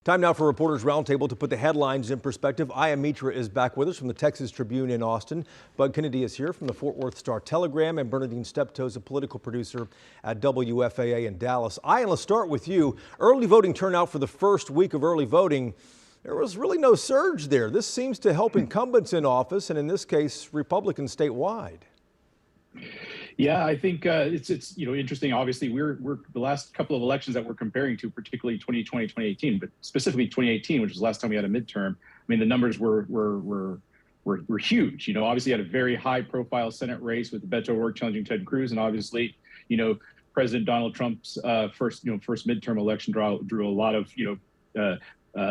Time now for Reporters Roundtable to put the headlines in perspective. Aya Mitra is back with us from the Texas Tribune in Austin. Bud Kennedy is here from the Fort Worth Star-Telegram, and Bernadine Steptoe is a political producer at WFAA in Dallas. Aya, let's start with you. Early voting turnout for the first week of early voting, there was really no surge there. This seems to help incumbents in office, and in this case, Republicans statewide. Yeah, I think it's interesting. Obviously, we're the last couple of elections that we're comparing to, particularly 2020, 2018, but specifically 2018, which was the last time we had a midterm. I mean, the numbers were huge. You know, obviously, had a very high-profile Senate race with Beto O'Rourke challenging Ted Cruz, and obviously, President Donald Trump's first midterm election drew a lot of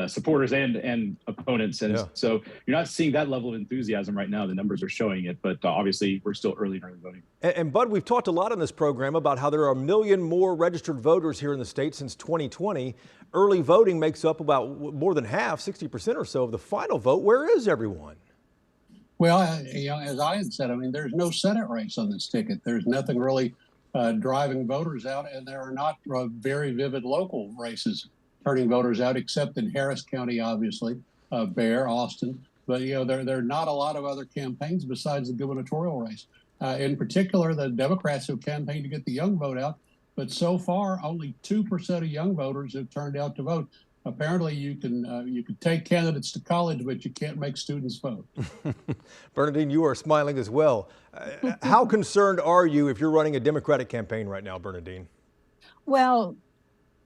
supporters and opponents, and so you're not seeing that level of enthusiasm right now. The numbers are showing it, but obviously we're still early in early voting. And Bud, we've talked a lot on this program about how there are 1 million more registered voters here in the state since 2020. Early voting makes up about more than half, 60% or so of the final vote. Where is everyone? Well, as I had said, I mean, there's no Senate race on this ticket. There's nothing really driving voters out, and there are not very vivid local races turning voters out, except in Harris County, obviously, Bear, Austin. But, there are not a lot of other campaigns besides the gubernatorial race. In particular, the Democrats have campaigned to get the young vote out, but so far, only 2% of young voters have turned out to vote. Apparently, you can take candidates to college, but you can't make students vote. Bernadine, you are smiling as well. How concerned are you if you're running a Democratic campaign right now, Bernadine? Well,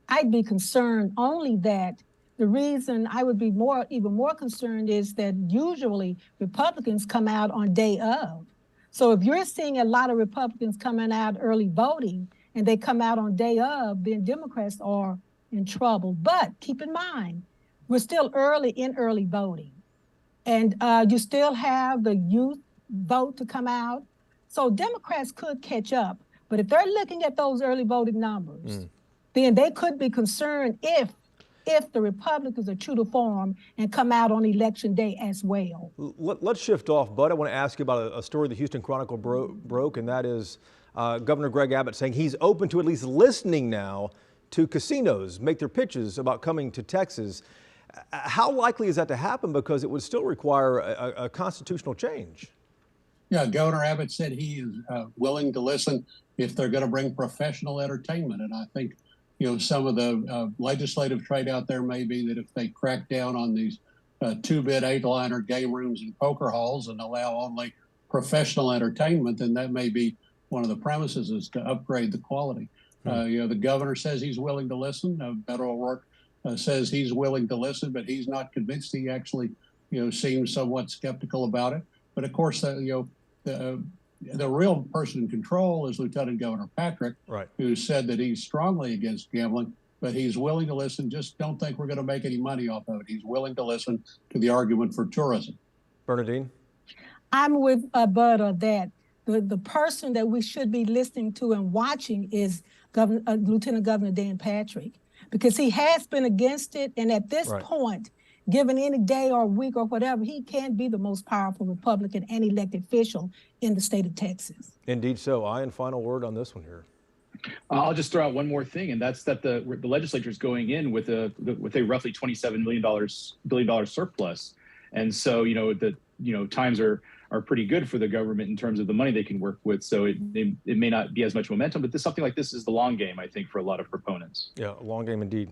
I'd be concerned only that the reason I would be even more concerned is that usually Republicans come out on day of. So if you're seeing a lot of Republicans coming out early voting and they come out on day of, then Democrats are in trouble. But keep in mind, we're still early in early voting. And you still have the youth vote to come out. So Democrats could catch up. But if they're looking at those early voting numbers, then they could be concerned if the Republicans are true to form and come out on election day as well. Let's shift off, Bud. I want to ask you about a story the Houston Chronicle broke, and that is Governor Greg Abbott saying he's open to at least listening now to casinos make their pitches about coming to Texas. How likely is that to happen? Because it would still require a constitutional change. Yeah, Governor Abbott said he is willing to listen if they're going to bring professional entertainment. And I think, some of the legislative trade out there may be that if they crack down on these 2-bit 8-liner game rooms and poker halls and allow only professional entertainment, then that may be one of the premises is to upgrade the quality. The governor says he's willing to listen. Beto O'Rourke says he's willing to listen, but he's not convinced. He actually, seems somewhat skeptical about it. But of course, the real person in control is Lieutenant Governor Patrick, who said that he's strongly against gambling, but he's willing to listen. Just don't think we're going to make any money off of it. He's willing to listen to the argument for tourism. Bernadine? I'm with Bud that the person that we should be listening to and watching is Lieutenant Governor Dan Patrick, because he has been against it. And at this point, given any day or week or whatever, he can be the most powerful Republican and elected official in the state of Texas. Indeed so. Ian, final word on this one here. I'll just throw out one more thing, and that's that the legislature is going in with a roughly $27 billion surplus, and so times are pretty good for the government in terms of the money they can work with. So it may not be as much momentum, but something like this is the long game, I think, for a lot of proponents. Yeah, a long game indeed.